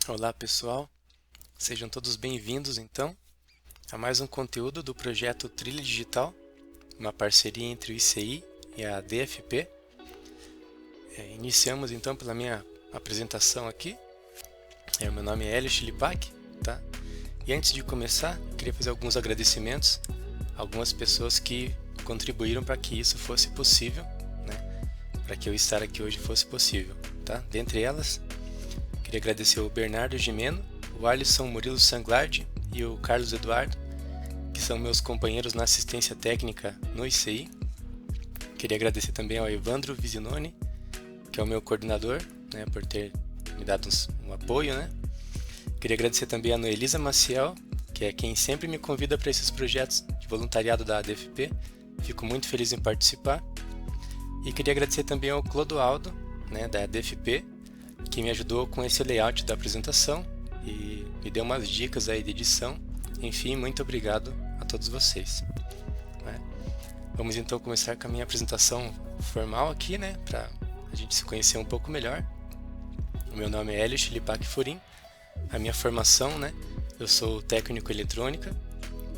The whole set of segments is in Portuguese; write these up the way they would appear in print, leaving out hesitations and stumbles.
Olá pessoal, sejam todos bem-vindos então a mais um conteúdo do projeto Trilha Digital, uma parceria entre o ICI e a DFP. Iniciamos então pela minha apresentação aqui. Meu nome é Hélio Chilipac, tá? E antes de começar, eu queria fazer alguns agradecimentos a algumas pessoas que contribuíram para que isso fosse possível, né? Para que eu estar aqui hoje fosse possível, tá? Dentre elas, queria agradecer o Bernardo Gimeno, o Alisson Murilo Sanglard e o Carlos Eduardo, que são meus companheiros na assistência técnica no ICI. Queria agradecer também ao Evandro Visinoni, que é o meu coordenador, né, por ter me dado um apoio, né? Queria agradecer também a Noelisa Maciel, que é quem sempre me convida para esses projetos de voluntariado da ADFP. Fico muito feliz em participar. E queria agradecer também ao Clodoaldo, né, da ADFP, que me ajudou com esse layout da apresentação e me deu umas dicas aí de edição. Enfim, muito obrigado a todos vocês. Vamos então começar com a minha apresentação formal aqui, né, para a gente se conhecer um pouco melhor. O meu nome é Hélio Chilipac Furim. A minha formação, né, eu sou técnico em eletrônica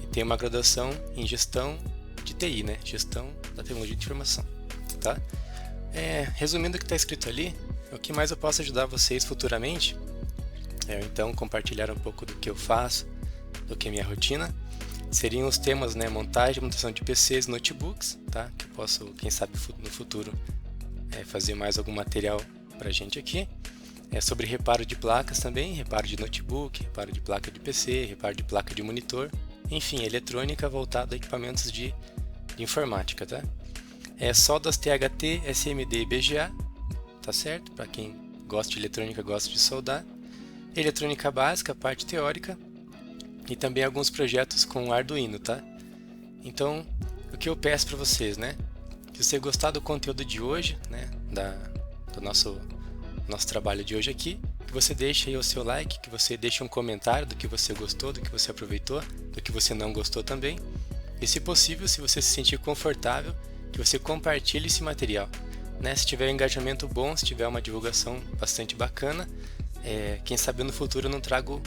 e tenho uma graduação em gestão de TI, né, gestão da tecnologia de informação, tá? Resumindo o que está escrito ali, o que mais eu posso ajudar vocês futuramente é então compartilhar um pouco do que eu faço, do que é minha rotina. Seriam os temas, né, montagem e montação de PCs e notebooks, tá? Que eu posso, quem sabe no futuro, fazer mais algum material pra gente aqui. Sobre reparo de placas também, reparo de notebook, reparo de placa de PC, reparo de placa de monitor. Enfim, eletrônica voltada a equipamentos de informática, tá? Soldas THT, SMD e BGA, tá certo? Para quem gosta de eletrônica, gosta de soldar. Eletrônica básica, parte teórica. E também alguns projetos com Arduino, tá? Então, o que eu peço para vocês, né? Se você gostar do conteúdo de hoje, né? Do nosso trabalho de hoje aqui, que você deixe aí o seu like, que você deixe um comentário do que você gostou, do que você aproveitou, do que você não gostou também. E se possível, se você se sentir confortável, que você compartilhe esse material, né? Se tiver um engajamento bom, se tiver uma divulgação bastante bacana, quem sabe no futuro eu não trago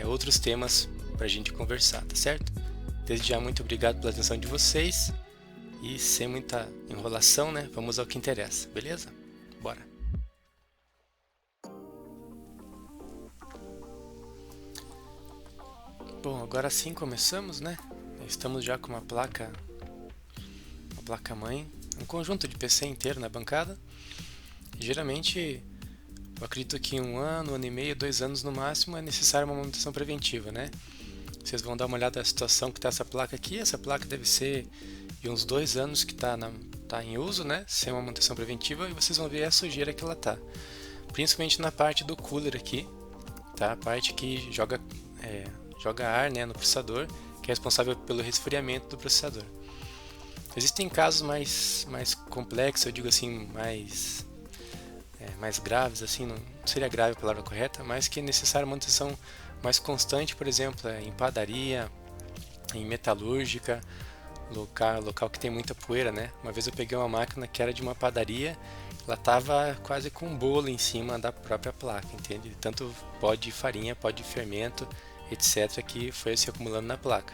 outros temas para a gente conversar, tá certo? Desde já, muito obrigado pela atenção de vocês e sem muita enrolação, né? Vamos ao que interessa, beleza? Bora! Bom, agora sim começamos, né? Estamos já com uma placa mãe, um conjunto de PC inteiro na bancada. Geralmente, eu acredito que em um ano e meio, 2 anos no máximo, é necessária uma manutenção preventiva, né? Vocês vão dar uma olhada na situação que está essa placa aqui. Essa placa deve ser de uns 2 anos que está em uso, né? Sem uma manutenção preventiva, e vocês vão ver a sujeira que ela está. Principalmente na parte do cooler aqui, tá? A parte que joga ar, né, no processador, que é responsável pelo resfriamento do processador. Existem casos mais complexos, eu digo assim, mais graves, assim, não seria grave a palavra correta, mas que é necessária manutenção mais constante, por exemplo, em padaria, em metalúrgica, local que tem muita poeira, né? Uma vez eu peguei uma máquina que era de uma padaria, ela estava quase com um bolo em cima da própria placa, entende? Tanto pó de farinha, pó de fermento, etc., que foi se acumulando na placa.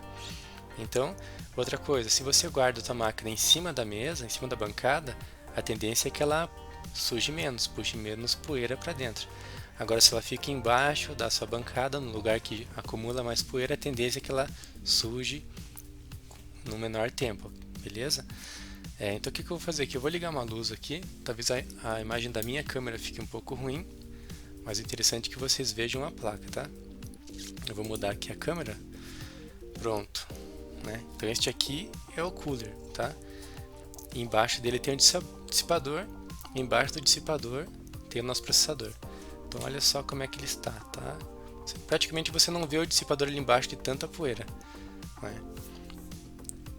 Então, outra coisa, se você guarda a sua máquina em cima da mesa, em cima da bancada, a tendência é que ela suje menos, puxe menos poeira para dentro. Agora, se ela fica embaixo da sua bancada, no lugar que acumula mais poeira, a tendência é que ela suje no menor tempo, beleza? Então, o que eu vou fazer aqui? Eu vou ligar uma luz aqui, talvez a imagem da minha câmera fique um pouco ruim, mas é interessante que vocês vejam a placa, tá? Eu vou mudar aqui a câmera. Pronto, né? Então, este aqui é o cooler, tá? E embaixo dele tem um dissipador, embaixo do dissipador tem o nosso processador. Então olha só como é que ele está, tá? Praticamente você não vê o dissipador ali embaixo de tanta poeira, né?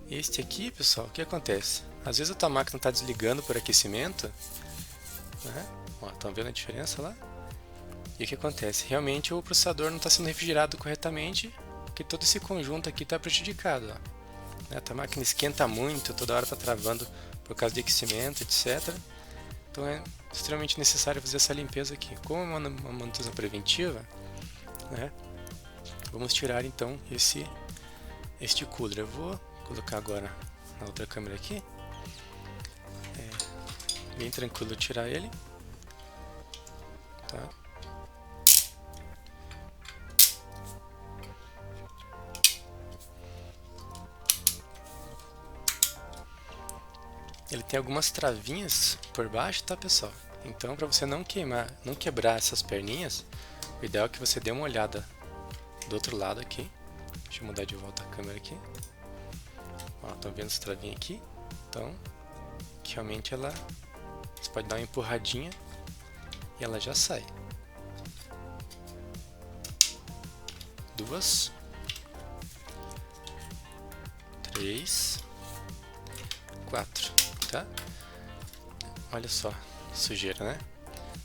Este aqui, pessoal, o que acontece? Às vezes a tua máquina está desligando por aquecimento, né? Ó, estão vendo a diferença lá? E o que acontece? Realmente o processador não está sendo refrigerado corretamente, porque todo esse conjunto aqui está prejudicado, ó. A tua máquina esquenta muito, toda hora está travando por causa de aquecimento, etc. Então é extremamente necessário fazer essa limpeza aqui. Como é uma manutenção preventiva, né? Vamos tirar então este cooler. Eu vou colocar agora na outra câmera aqui. Bem tranquilo tirar ele, tá? Ele tem algumas travinhas por baixo, tá, pessoal? Então, para você não quebrar essas perninhas, o ideal é que você dê uma olhada do outro lado aqui. Deixa eu mudar de volta a câmera aqui. Ó, estão vendo essa travinha aqui? Então, realmente você pode dar uma empurradinha e ela já sai. 2, 3, 4, tá? Olha só, sujeira, né?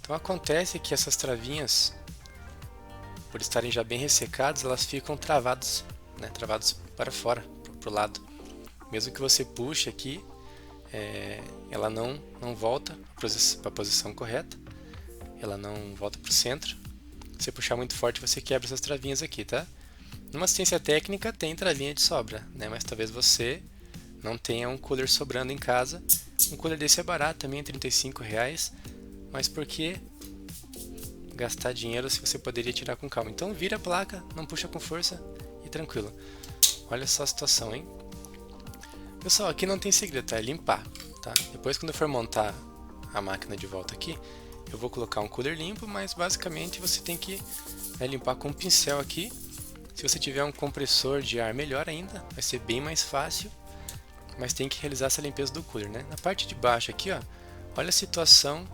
Então acontece que essas travinhas, por estarem já bem ressecadas, elas ficam travadas, né? Travadas para fora, para o lado. Mesmo que você puxe aqui, ela não volta para a posição correta, ela não volta para o centro. Se você puxar muito forte, você quebra essas travinhas aqui, tá? Numa assistência técnica tem travinha de sobra, né? Mas talvez você não tenha um cooler sobrando em casa. Um cooler desse é barato também, R$35, mas por que gastar dinheiro se você poderia tirar com calma? Então vira a placa, não puxa com força e tranquilo. Olha só a situação, hein? Pessoal, aqui não tem segredo, tá? É limpar, tá? Depois, quando eu for montar a máquina de volta aqui, eu vou colocar um cooler limpo, mas basicamente você tem que limpar com um pincel aqui. Se você tiver um compressor de ar, melhor ainda, vai ser bem mais fácil, mas tem que realizar essa limpeza do cooler, né? Na parte de baixo aqui, ó, olha a situação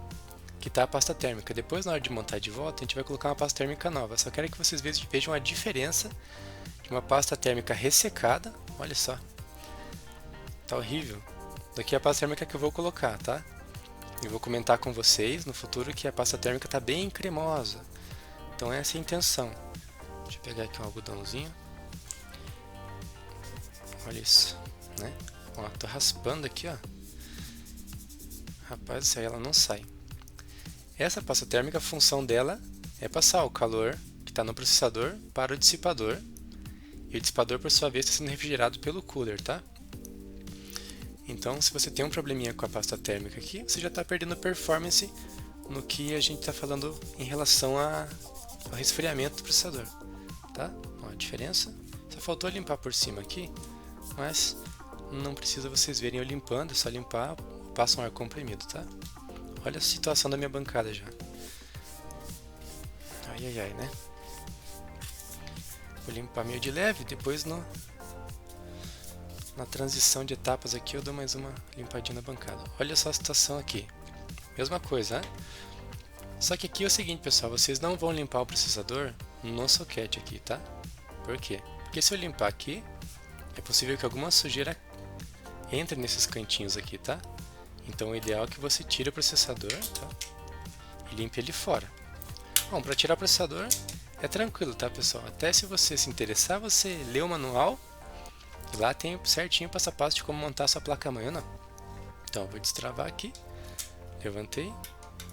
que está a pasta térmica. Depois, na hora de montar de volta, a gente vai colocar uma pasta térmica nova. Só quero que vocês vejam a diferença de uma pasta térmica ressecada. Olha só. Tá horrível. Daqui é a pasta térmica que eu vou colocar, tá? Eu vou comentar com vocês no futuro que a pasta térmica tá bem cremosa. Então essa é a intenção. Deixa eu pegar aqui um algodãozinho. Olha isso, né? Ó, tô raspando aqui, ó. Rapaz do céu, ela não sai. Essa pasta térmica, a função dela é passar o calor que está no processador para o dissipador. E o dissipador, por sua vez, está sendo refrigerado pelo cooler, tá? Então, se você tem um probleminha com a pasta térmica aqui, você já está perdendo performance no que a gente está falando em relação ao resfriamento do processador, tá? Ó, a diferença. Só faltou limpar por cima aqui, mas não precisa vocês verem eu limpando, é só limpar, passa um ar comprimido, tá? Olha a situação da minha bancada já. Ai, ai, ai, né? Vou limpar meio de leve, depois na transição de etapas aqui eu dou mais uma limpadinha na bancada. Olha só a situação aqui. Mesma coisa, né? Só que aqui é o seguinte, pessoal, vocês não vão limpar o processador no soquete aqui, tá? Por quê? Porque se eu limpar aqui, é possível que alguma sujeira entre nesses cantinhos aqui, tá? Então o ideal é que você tire o processador, tá? E limpe ele fora. Bom, para tirar o processador é tranquilo, tá, pessoal? Até se você se interessar, você lê o manual. E lá tem certinho passo a passo de como montar a sua placa-mãe ou não. Então eu vou destravar aqui. Levantei.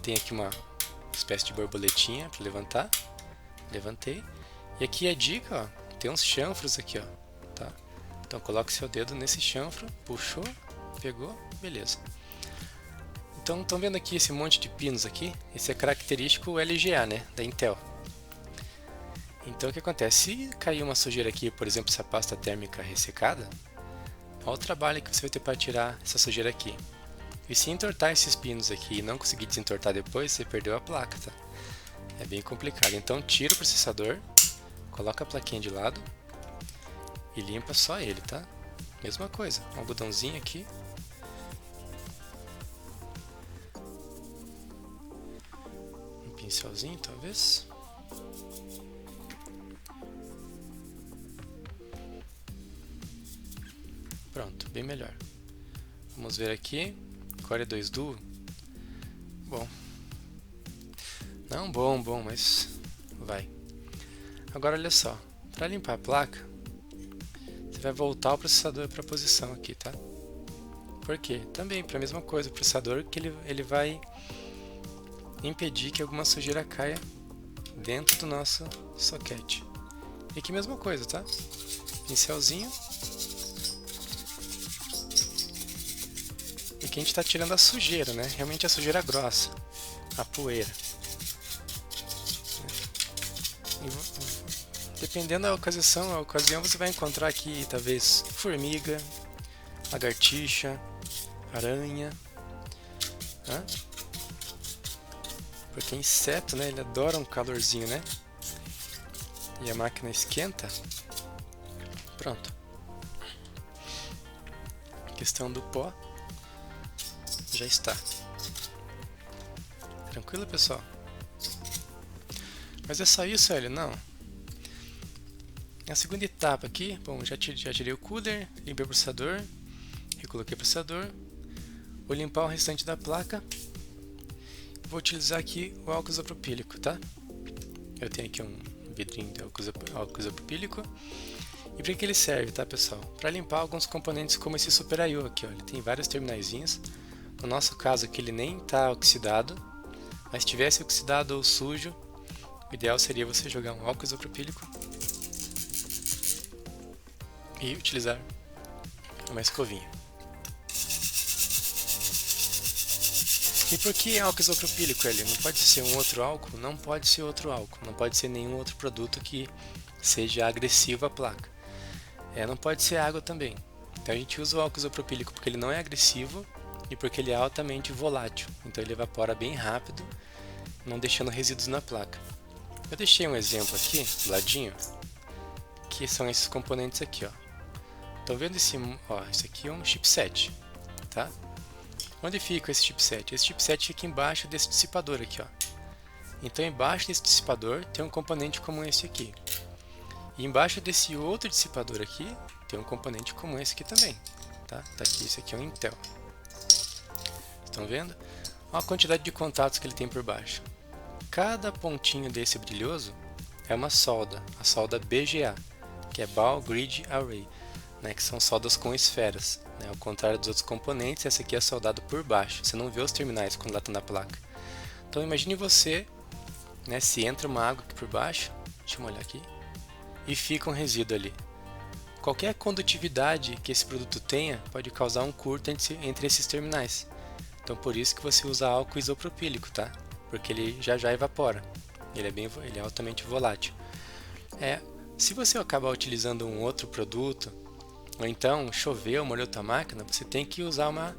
Tem aqui uma espécie de borboletinha para levantar. Levantei. E aqui a dica, ó, tem uns chanfros aqui, ó, tá? Então coloque seu dedo nesse chanfro, puxou, pegou, beleza. Então estão vendo aqui esse monte de pinos aqui? Esse é característico LGA, né, da Intel. Então o que acontece? Se cair uma sujeira aqui, por exemplo, essa pasta térmica ressecada, olha o trabalho que você vai ter para tirar essa sujeira aqui. E se entortar esses pinos aqui e não conseguir desentortar depois, você perdeu a placa, tá? É bem complicado. Então tira o processador, coloca a plaquinha de lado e limpa só ele, tá? Mesma coisa, um algodãozinho aqui. Um pincelzinho, talvez. Pronto, bem melhor. Vamos ver aqui. Core 2 Duo. Bom. Não bom, mas vai. Agora olha só. Para limpar a placa, você vai voltar o processador para a posição aqui, tá? Por quê? Também para a mesma coisa. O processador que ele vai impedir que alguma sujeira caia dentro do nosso soquete. E aqui mesma coisa, tá? Pincelzinho. E aqui a gente está tirando a sujeira, né? Realmente a sujeira grossa, a poeira. E, dependendo da ocasião você vai encontrar aqui talvez formiga, lagartixa, aranha, né? Porque inseto, né, ele adora um calorzinho, né? E a máquina esquenta. Pronto. A questão do pó já está. Tranquilo, pessoal? Mas é só isso, Hélio? Não. Na segunda etapa aqui, bom, já tirei o cooler, limpei o processador, recoloquei o processador. Vou limpar o restante da placa. Vou utilizar aqui o álcool isopropílico, tá? Eu tenho aqui um vidrinho de álcool isopropílico. E para que ele serve, tá, pessoal? Para limpar alguns componentes como esse Super I/O aqui, ó. Ele tem vários terminaizinhos. No nosso caso aqui ele nem está oxidado, mas se tivesse oxidado ou sujo, o ideal seria você jogar um álcool isopropílico e utilizar uma escovinha. E por que álcool isopropílico, ele? Não pode ser um outro álcool? Não pode ser outro álcool, não pode ser nenhum outro produto que seja agressivo à placa. Não pode ser água também. Então a gente usa o álcool isopropílico porque ele não é agressivo e porque ele é altamente volátil. Então ele evapora bem rápido, não deixando resíduos na placa. Eu deixei um exemplo aqui, do ladinho, que são esses componentes aqui, ó. Estão vendo esse aqui é um chipset, tá? Onde fica esse chipset? Esse chipset fica embaixo desse dissipador aqui, ó. Então embaixo desse dissipador tem um componente como esse aqui. E embaixo desse outro dissipador aqui tem um componente como esse aqui também, tá? Tá aqui, esse aqui é um Intel. Estão vendo? Olha a quantidade de contatos que ele tem por baixo. Cada pontinho desse brilhoso é uma solda, a solda BGA, que é Ball Grid Array, né, que são soldas com esferas. Né, ao contrário dos outros componentes, essa aqui é soldada por baixo. Você não vê os terminais quando ela está na placa. Então imagine você, né, se entra uma água aqui por baixo, deixa eu molhar aqui, e fica um resíduo ali. Qualquer condutividade que esse produto tenha pode causar um curto entre esses terminais. Então por isso que você usa álcool isopropílico, tá? Porque ele já evapora. Ele é altamente volátil. Se você acabar utilizando um outro produto, ou então choveu, molhou tua máquina, você tem que usar uma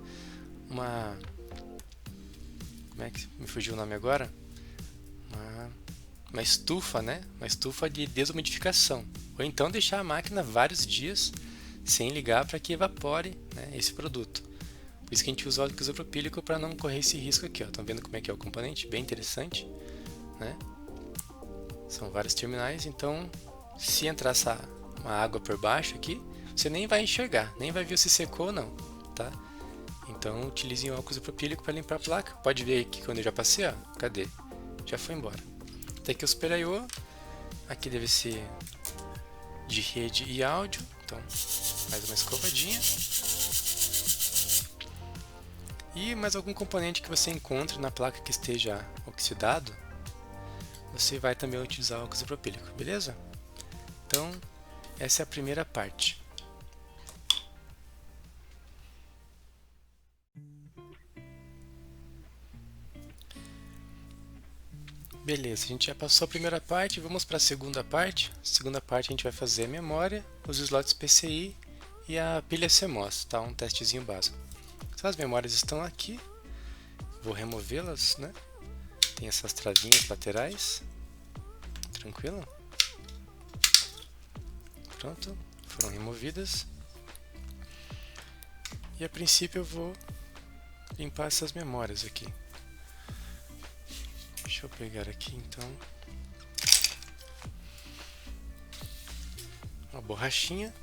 como é que me fugiu o nome agora? Uma estufa, né? Uma estufa de desumidificação. Ou então deixar a máquina vários dias sem ligar para que evapore, né, esse produto. Por isso que a gente usa o álcool isopropílico para não correr esse risco aqui, ó. Estão vendo como é que é o componente? Bem interessante, né? São vários terminais, então se entrar uma água por baixo aqui, você nem vai enxergar, nem vai ver se secou ou não, tá? Então utilize o álcool isopropílico para limpar a placa. Pode ver aqui quando eu já passei, ó. Cadê? Já foi embora. Tem aqui o Super I/O. Aqui deve ser de rede e áudio. Então, mais uma escovadinha. E mais algum componente que você encontre na placa que esteja oxidado, você vai também utilizar o álcool isopropílico, beleza? Então, essa é a primeira parte. Beleza, a gente já passou a primeira parte, vamos para a segunda parte. A segunda parte a gente vai fazer a memória, os slots PCI e a pilha CMOS, tá? Um testezinho básico. As memórias estão aqui, vou removê-las, né? Tem essas travinhas laterais, tranquilo? Pronto, foram removidas. E a princípio eu vou limpar essas memórias aqui. Deixa eu pegar aqui então uma borrachinha.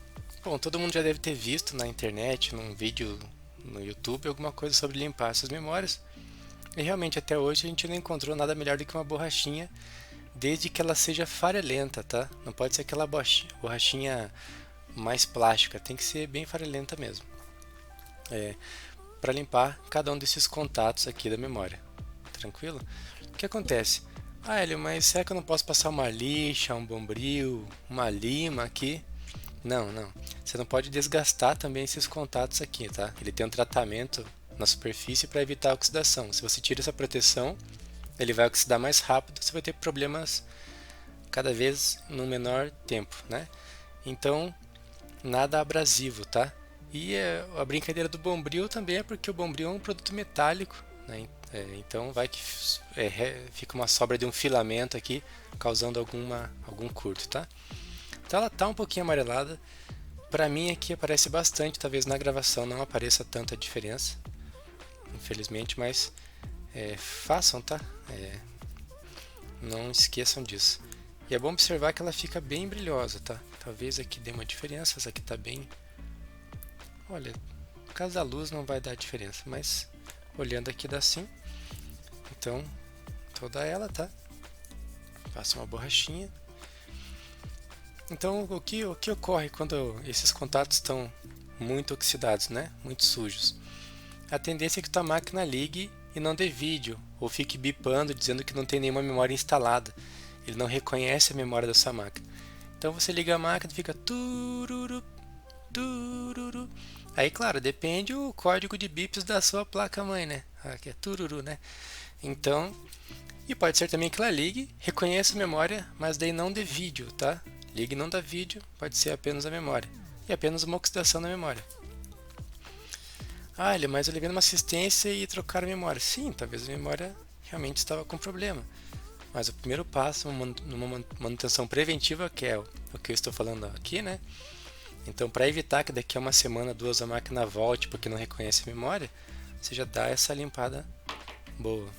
Bom, todo mundo já deve ter visto na internet, num vídeo no YouTube, alguma coisa sobre limpar essas memórias. E realmente até hoje a gente não encontrou nada melhor do que uma borrachinha, desde que ela seja farelenta, tá? Não pode ser aquela borrachinha mais plástica, tem que ser bem farelenta mesmo. Para limpar cada um desses contatos aqui da memória. Tranquilo? O que acontece? Ah, Hélio, mas será que eu não posso passar uma lixa, um bombril, uma lima aqui? Não, não. Você não pode desgastar também esses contatos aqui, tá? Ele tem um tratamento na superfície para evitar a oxidação. Se você tira essa proteção, ele vai oxidar mais rápido, você vai ter problemas cada vez no menor tempo, né? Então, nada abrasivo, tá? E a brincadeira do bombril também é porque o bombril é um produto metálico, né? Então vai que fica uma sobra de um filamento aqui, causando algum curto, tá? Então ela tá um pouquinho amarelada. Para mim aqui aparece bastante, talvez na gravação não apareça tanta diferença, infelizmente, mas façam, tá? Não esqueçam disso. E é bom observar que ela fica bem brilhosa, tá? Talvez aqui dê uma diferença, essa aqui tá bem... Olha, por causa da luz não vai dar diferença, mas olhando aqui dá sim. Então, toda ela, tá? Passa uma borrachinha. Então, o que ocorre quando esses contatos estão muito oxidados, né? Muito sujos? A tendência é que tua máquina ligue e não dê vídeo, ou fique bipando dizendo que não tem nenhuma memória instalada. Ele não reconhece a memória da sua máquina. Então você liga a máquina e fica tururu, tururu. Aí, claro, depende o código de bips da sua placa-mãe, né? Aqui é tururu, né? Então, e pode ser também que ela ligue, reconheça a memória, mas daí não dê vídeo, tá? Ligue e não dá vídeo, pode ser apenas a memória. E apenas uma oxidação da memória. Ah, mas eu levei numa assistência e trocaram a memória. Sim, talvez a memória realmente estava com problema. Mas o primeiro passo numa manutenção preventiva, que é o que eu estou falando aqui, né? Então, para evitar que daqui a uma semana, duas, a máquina volte porque não reconhece a memória, você já dá essa limpada boa.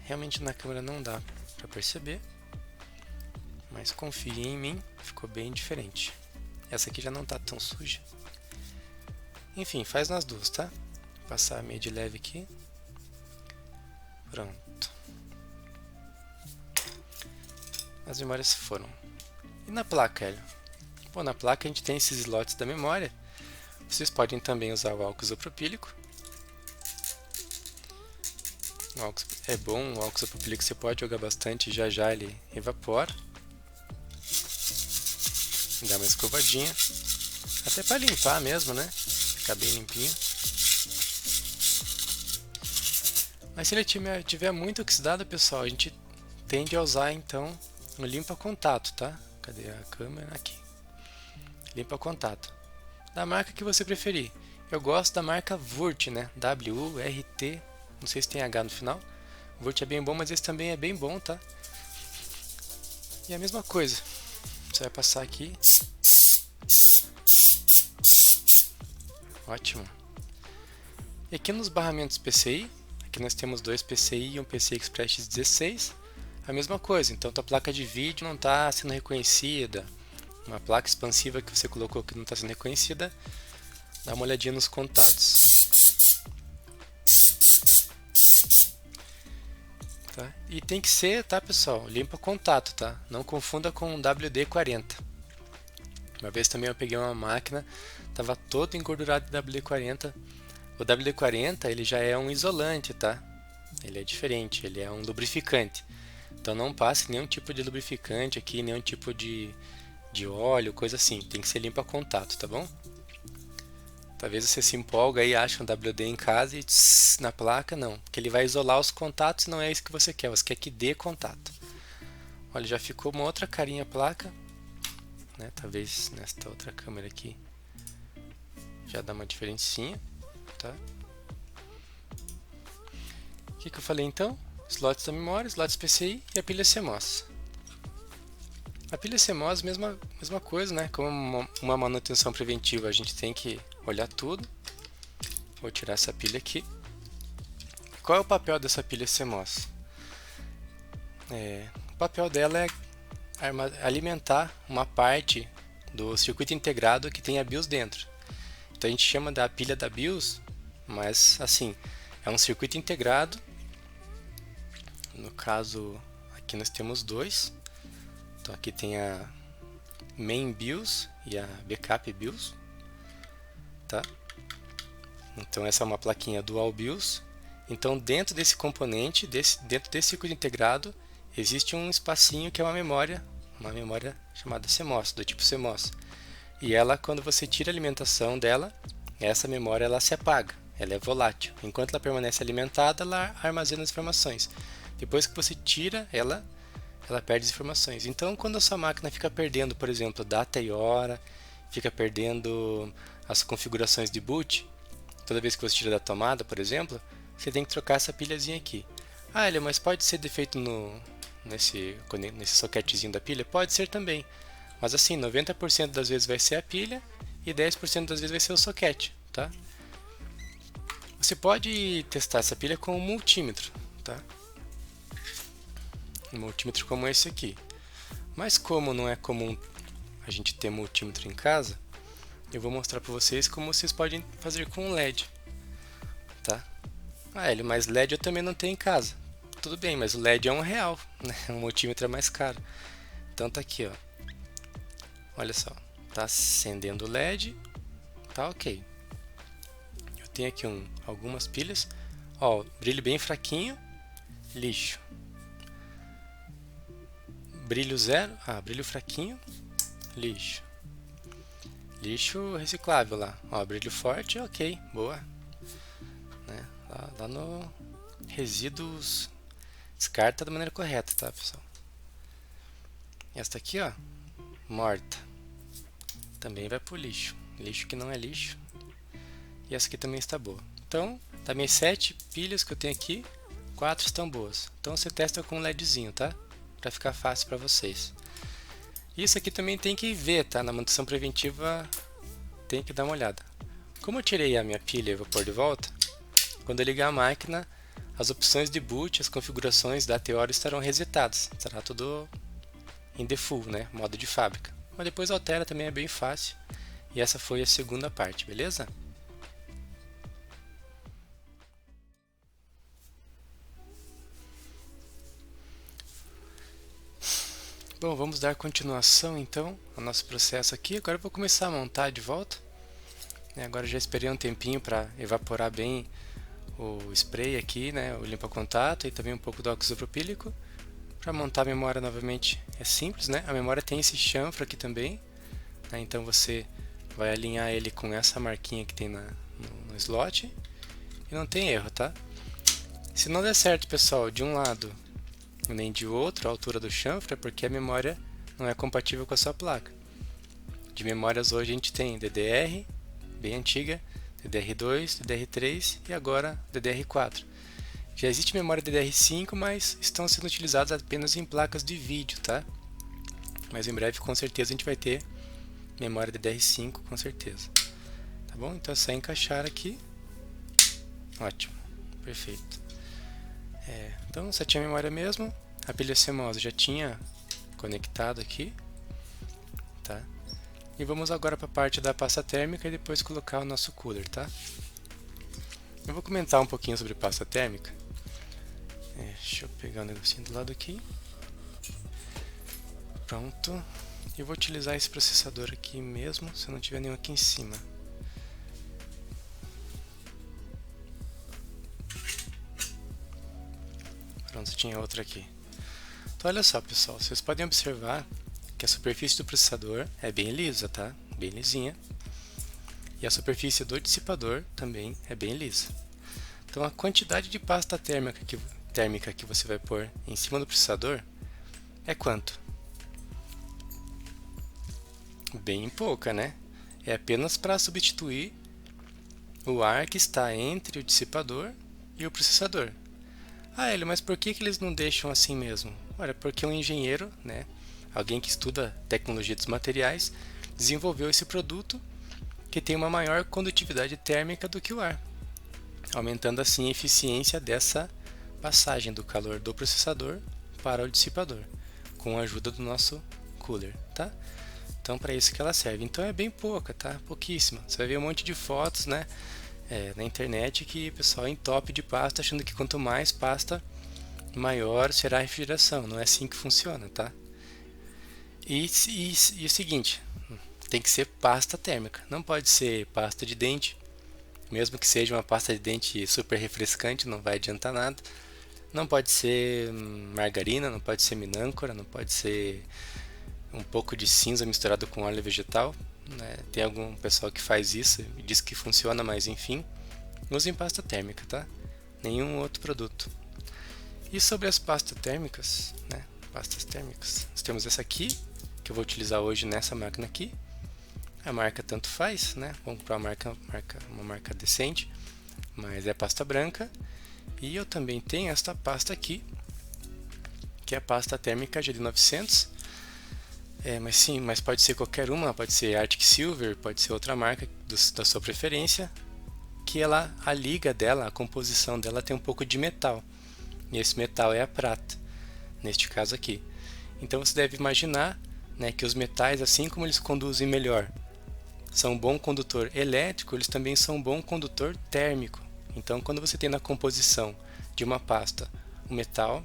Realmente na câmera não dá para perceber, mas confie em mim, ficou bem diferente. Essa aqui já não está tão suja. Enfim, faz nas duas, tá? Vou passar meio de leve aqui. Pronto. As memórias foram. E na placa, Hélio? Bom, na placa a gente tem esses slots da memória. Vocês podem também usar o álcool isopropílico. O álcool é bom, o álcool isopropílico você pode jogar bastante, já já ele evapora. Dá uma escovadinha. Até para limpar mesmo, né? Ficar bem limpinho. Mas se ele tiver muito oxidado, pessoal, a gente tende a usar então um limpa-contato, tá? Cadê a câmera? Aqui. Limpa-contato. Da marca que você preferir. Eu gosto da marca Wurt, né? W-U-R-T. Não sei se tem H no final. Wurt é bem bom, mas esse também é bem bom, tá? E a mesma coisa. Você vai passar aqui. Ótimo. E aqui nos barramentos PCI, aqui nós temos dois PCI e um PCI Express X16. A mesma coisa, então tua placa de vídeo não está sendo reconhecida, uma placa expansiva que você colocou que não está sendo reconhecida, dá uma olhadinha nos contatos. Tá? E tem que ser, tá pessoal, limpa contato, tá? Não confunda com um WD-40. Uma vez também eu peguei uma máquina, estava todo engordurado de WD-40. O WD-40 ele já é um isolante, tá? Ele é diferente, ele é um lubrificante. Então não passe nenhum tipo de lubrificante aqui, nenhum tipo de óleo, coisa assim. Tem que ser limpo a contato, tá bom? Talvez você se empolga e ache um WD em casa e na placa, não. Porque ele vai isolar os contatos e não é isso que você quer. Você quer que dê contato. Olha, já ficou uma outra carinha a placa. Né? Talvez nesta outra câmera aqui já dá uma diferencinha. Tá? O que eu falei então? Slots da memória, slots PCI e a pilha CMOS. A pilha CMOS, mesma coisa, né? Como uma manutenção preventiva, a gente tem que olhar tudo. Vou tirar essa pilha aqui. Qual é o papel dessa pilha CMOS? O papel dela é alimentar uma parte do circuito integrado que tem a BIOS dentro. Então a gente chama da pilha da BIOS, mas assim, é um circuito integrado. No caso, aqui nós temos dois. Então aqui tem a Main BIOS e a Backup BIOS. Tá? Então essa é uma plaquinha Dual BIOS. Então, dentro desse componente, dentro desse circuito integrado, existe um espacinho que é uma memória chamada CMOS, do tipo CMOS. E ela, quando você tira a alimentação dela, essa memória ela se apaga, ela é volátil. Enquanto ela permanece alimentada, ela armazena as informações. Depois que você tira ela perde as informações. Então, quando a sua máquina fica perdendo, por exemplo, data e hora, fica perdendo as configurações de boot, toda vez que você tira da tomada, por exemplo, você tem que trocar essa pilhazinha aqui. Ah, Elia, mas pode ser defeito nesse socketzinho da pilha? Pode ser também. Mas assim, 90% das vezes vai ser a pilha e 10% das vezes vai ser o socket, tá? Você pode testar essa pilha com um multímetro, tá? Um multímetro como esse aqui. Mas como não é comum a gente ter multímetro em casa, eu vou mostrar para vocês como vocês podem fazer com um LED, tá? Ah, Hélio, mas LED eu também não tenho em casa. Tudo bem, mas o LED é R$1, né? O multímetro é mais caro. Então tá aqui, ó. Olha só, tá acendendo o LED, tá ok. Eu tenho aqui algumas pilhas, ó, brilho bem fraquinho, lixo. Brilho zero, brilho fraquinho, lixo. Lixo reciclável lá, ó, brilho forte, ok, boa. Né? Lá no resíduos, descarta da maneira correta, tá, pessoal? Esta aqui, ó, morta, também vai pro lixo, lixo que não é lixo. E essa aqui também está boa. Então, das minhas 7 pilhas que eu tenho aqui, 4 estão boas. Então você testa com um LEDzinho, tá? Para ficar fácil para vocês. Isso aqui também tem que ver, tá? Na manutenção preventiva tem que dar uma olhada. Como eu tirei a minha pilha e vou pôr de volta, quando eu ligar a máquina, as opções de boot, as configurações da Teora estarão resetadas. Estará tudo em default, né? Modo de fábrica. Mas depois altera, também é bem fácil. E essa foi a segunda parte, beleza? Bom, vamos dar continuação então ao nosso processo aqui. Agora eu vou começar a montar de volta. Agora já esperei um tempinho para evaporar bem o spray aqui, né, o limpa-contato e também um pouco do óxido isopropílico. Para montar a memória novamente é simples, né? A memória tem esse chanfro aqui também, né? Então você vai alinhar ele com essa marquinha que tem no slot e não tem erro, tá? Se não der certo, pessoal, de um lado nem de outro, a altura do chanfro, é porque a memória não é compatível com a sua placa. De memórias hoje a gente tem DDR, bem antiga, DDR2, DDR3 e agora DDR4. Já existe memória DDR5, mas estão sendo utilizadas apenas em placas de vídeo, tá? Mas em breve com certeza a gente vai ter memória DDR5, com certeza. Tá bom? Então é só encaixar aqui. Ótimo, perfeito. Então só tinha memória mesmo, a pilha CMOS já tinha conectado aqui, tá? E vamos agora para a parte da pasta térmica e depois colocar o nosso cooler, tá? Eu vou comentar um pouquinho sobre pasta térmica. Deixa eu pegar o negocinho do lado aqui. Pronto. Eu vou utilizar esse processador aqui mesmo, se não tiver nenhum aqui em cima. Pronto, tinha outro aqui. Então olha só, pessoal, vocês podem observar que a superfície do processador é bem lisa, tá? Bem lisinha. E a superfície do dissipador também é bem lisa. Então a quantidade de pasta térmica que você vai pôr em cima do processador é quanto? Bem pouca, né? É apenas para substituir o ar que está entre o dissipador e o processador. Ah, Hélio, mas por que eles não deixam assim mesmo? Olha, porque um engenheiro, né, alguém que estuda tecnologia dos materiais, desenvolveu esse produto que tem uma maior condutividade térmica do que o ar, aumentando assim a eficiência dessa passagem do calor do processador para o dissipador, com a ajuda do nosso cooler, tá? Então, para isso que ela serve. Então é bem pouca, tá? Pouquíssima. Você vai ver um monte de fotos, né, na internet que o pessoal entope de pasta achando que quanto mais pasta, maior será a refrigeração. Não é assim que funciona, tá? E o seguinte, tem que ser pasta térmica. Não pode ser pasta de dente Mesmo que seja uma pasta de dente super refrescante, não vai adiantar nada. Não pode ser margarina, não pode ser minâncora, não pode ser um pouco de cinza misturado com óleo vegetal, né? Tem algum pessoal que faz isso e diz que funciona, mas enfim, usem pasta térmica, tá? Nenhum outro produto. E sobre as pastas térmicas, né? Pastas térmicas, nós temos essa aqui, que eu vou utilizar hoje nessa máquina aqui. A marca tanto faz, né? Vamos comprar uma marca decente, mas é pasta branca. E eu também tenho esta pasta aqui, que é a pasta térmica GD900. Mas pode ser qualquer uma, pode ser Arctic Silver, pode ser outra marca da sua preferência, que a liga dela, a composição dela tem um pouco de metal. E esse metal é a prata, neste caso aqui. Então você deve imaginar, né, que os metais, assim como eles conduzem melhor, são um bom condutor elétrico, eles também são um bom condutor térmico. Então quando você tem na composição de uma pasta o metal,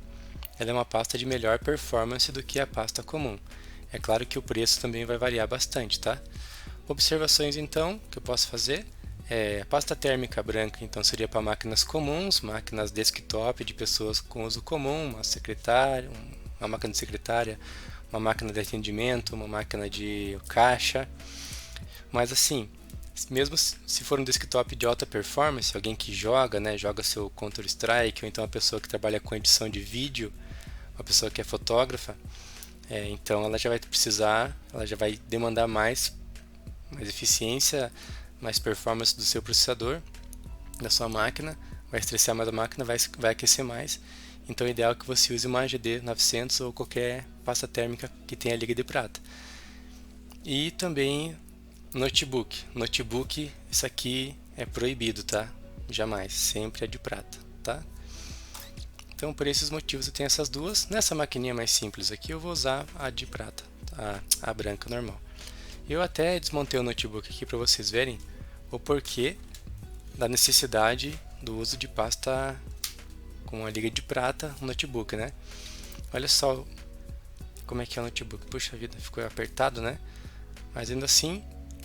ela é uma pasta de melhor performance do que a pasta comum. É claro que o preço também vai variar bastante, tá? Observações então que eu posso fazer. A pasta térmica branca então seria para máquinas comuns, máquinas desktop de pessoas com uso comum, uma secretária, uma máquina de secretária, uma máquina de atendimento, uma máquina de caixa. Mas assim, mesmo se for um desktop de alta performance, alguém que joga, né, joga seu Counter-Strike, ou então uma pessoa que trabalha com edição de vídeo, uma pessoa que é fotógrafa, então ela já vai precisar, ela já vai demandar mais eficiência, mais performance do seu processador, da sua máquina, vai estressar mais a máquina, vai aquecer mais. Então o ideal é que você use uma GD900 ou qualquer pasta térmica que tenha liga de prata. E também notebook, isso aqui é proibido, tá? Jamais, sempre é de prata, tá? Então por esses motivos eu tenho essas duas. Nessa maquininha mais simples aqui eu vou usar a de prata, a branca normal. Eu até desmontei o notebook aqui para vocês verem o porquê da necessidade do uso de pasta com a liga de prata no notebook, né? Olha só como é que é o notebook. Puxa vida, ficou apertado, né? Mas ainda assim,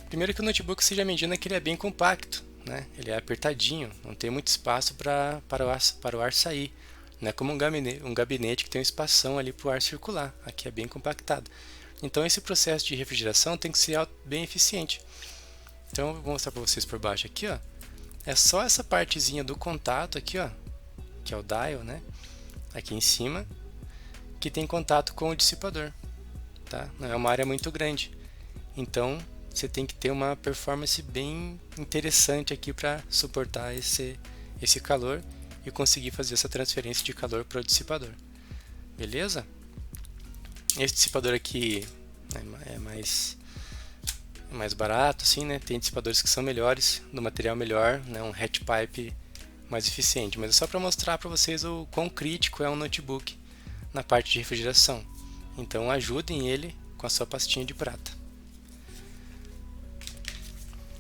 primeiro que o notebook você já imagina que ele é bem compacto, né? Ele é apertadinho, não tem muito espaço para o ar sair. Não é como um gabinete que tem um espação ali para o ar circular. Aqui é bem compactado. Então esse processo de refrigeração tem que ser bem eficiente. Então eu vou mostrar para vocês por baixo aqui, ó. É só essa partezinha do contato aqui, ó, que é o dial, né? Aqui em cima, que tem contato com o dissipador, tá? Não é uma área muito grande. Então você tem que ter uma performance bem interessante aqui para suportar esse calor e conseguir fazer essa transferência de calor para o dissipador. Beleza? Esse dissipador aqui é mais barato, assim, né? Tem dissipadores que são melhores, do material melhor, né? Um hatch pipe mais eficiente, mas é só para mostrar para vocês o quão crítico é um notebook na parte de refrigeração. Então ajudem ele com a sua pastinha de prata.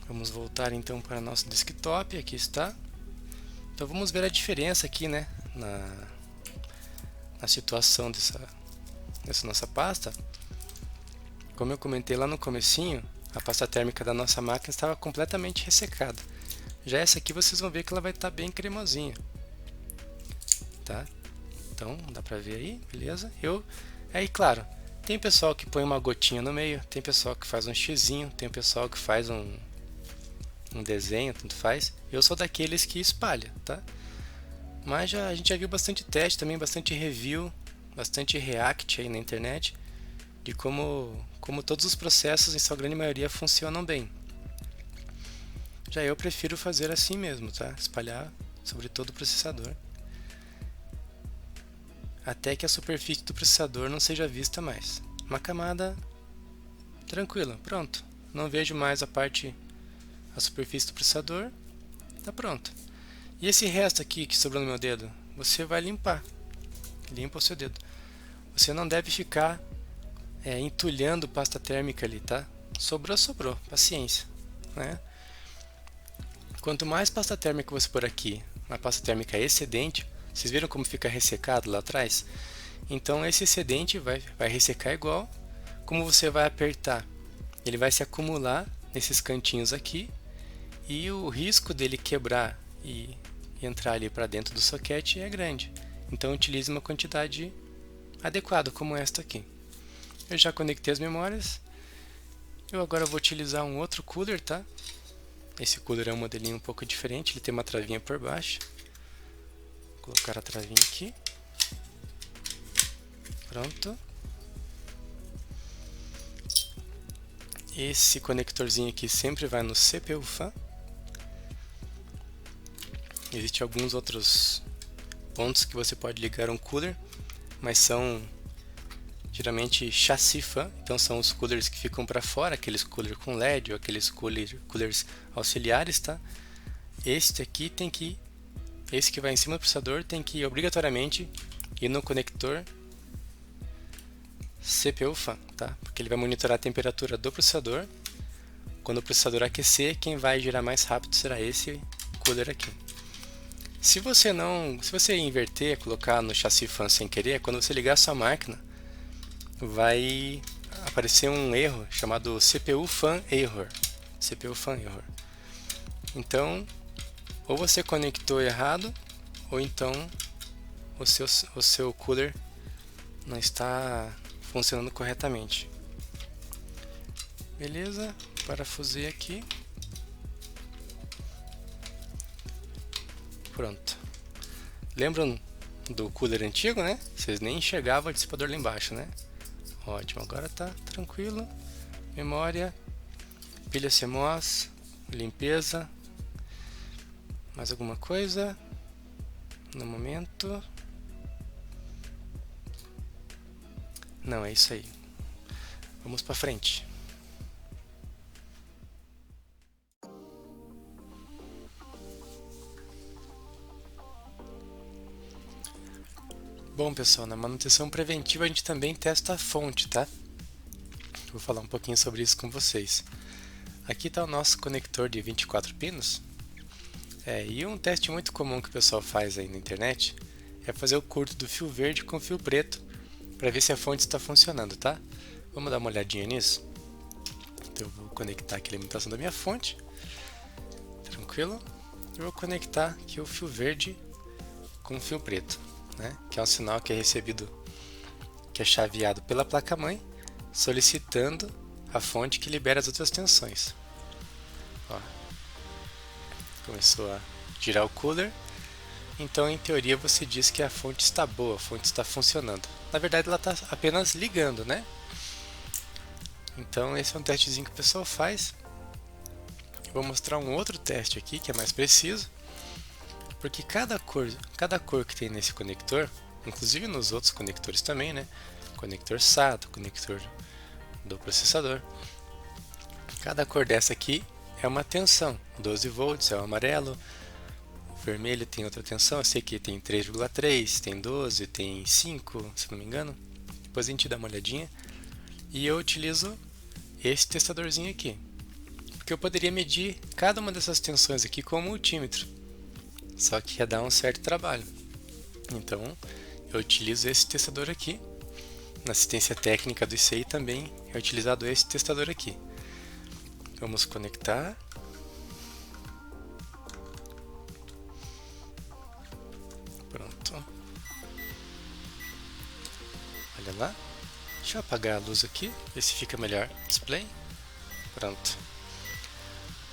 Vamos voltar então para nosso desktop, aqui está. Então vamos ver a diferença aqui, né, na situação dessa nossa pasta. Como eu comentei lá no comecinho, a pasta térmica da nossa máquina estava completamente ressecada. Já essa aqui vocês vão ver que ela vai estar bem cremosinha, tá? Então dá pra ver aí, beleza? Aí claro, tem pessoal que põe uma gotinha no meio, tem pessoal que faz um xizinho, tem pessoal que faz um desenho, tanto faz. Eu sou daqueles que espalha, tá? Mas a gente já viu bastante teste também, bastante review, bastante react aí na internet de como todos os processos em sua grande maioria funcionam bem. Já eu prefiro fazer assim mesmo, tá? Espalhar sobre todo o processador, até que a superfície do processador não seja vista mais. Uma camada tranquila, pronto. Não vejo mais a superfície do processador, tá pronto. E esse resto aqui que sobrou no meu dedo, você vai limpar. Limpa o seu dedo. Você não deve ficar entulhando pasta térmica ali, tá? Sobrou, paciência, né? Quanto mais pasta térmica você pôr aqui, uma pasta térmica excedente, vocês viram como fica ressecado lá atrás? Então esse excedente vai ressecar igual. Como você vai apertar, ele vai se acumular nesses cantinhos aqui e o risco dele quebrar e entrar ali para dentro do soquete é grande. Então utilize uma quantidade adequada, como esta aqui. Eu já conectei as memórias. Eu agora vou utilizar um outro cooler, tá? Esse cooler é um modelinho um pouco diferente, ele tem uma travinha por baixo. Vou colocar a travinha aqui. Pronto. Esse conectorzinho aqui sempre vai no CPU fan. Existem alguns outros pontos que você pode ligar um cooler, mas são geralmente chassi fan, então são os coolers que ficam para fora, aqueles coolers com LED ou aqueles coolers auxiliares, tá? Esse que vai em cima do processador tem que obrigatoriamente ir no conector CPU fan, tá? Porque ele vai monitorar a temperatura do processador. Quando o processador aquecer, quem vai girar mais rápido será esse cooler aqui. Se você inverter, colocar no chassi fan sem querer, quando você ligar a sua máquina, vai aparecer um erro chamado CPU fan error. CPU fan error. Então, ou você conectou errado, ou então o seu cooler não está funcionando corretamente. Beleza? Parafusei aqui. Pronto. Lembram do cooler antigo, né? Vocês nem enxergavam o dissipador lá embaixo, né? Ótimo, agora tá tranquilo. Memória, pilha CMOS, limpeza. Mais alguma coisa? No momento. Não, é isso aí. Vamos para frente. Bom, pessoal, na manutenção preventiva a gente também testa a fonte, tá? Vou falar um pouquinho sobre isso com vocês. Aqui está o nosso conector de 24 pinos. E um teste muito comum que o pessoal faz aí na internet é fazer o curto do fio verde com o fio preto para ver se a fonte está funcionando, tá? Vamos dar uma olhadinha nisso? Então eu vou conectar aqui a alimentação da minha fonte. Tranquilo? Eu vou conectar aqui o fio verde com o fio preto, né? Que é um sinal que é recebido, que é chaveado pela placa-mãe, solicitando a fonte que libera as outras tensões. Ó, começou a girar o cooler, então em teoria você diz que a fonte está boa, a fonte está funcionando. Na verdade ela está apenas ligando, né? Então esse é um testezinho que o pessoal faz. Eu vou mostrar um outro teste aqui que é mais preciso, porque cada cor que tem nesse conector, inclusive nos outros conectores também, né? Conector SATA, conector do processador. Cada cor dessa aqui é uma tensão. 12 volts é o amarelo, o vermelho tem outra tensão. Eu sei que tem 3,3, tem 12, tem 5, se não me engano. Depois a gente dá uma olhadinha. E eu utilizo esse testadorzinho aqui, porque eu poderia medir cada uma dessas tensões aqui com um multímetro, só que ia dar um certo trabalho. Então eu utilizo esse testador aqui. Na assistência técnica do ICI também é utilizado esse testador aqui. Vamos conectar. Pronto. Olha lá. Deixa eu apagar a luz aqui, ver se fica melhor o display. Pronto.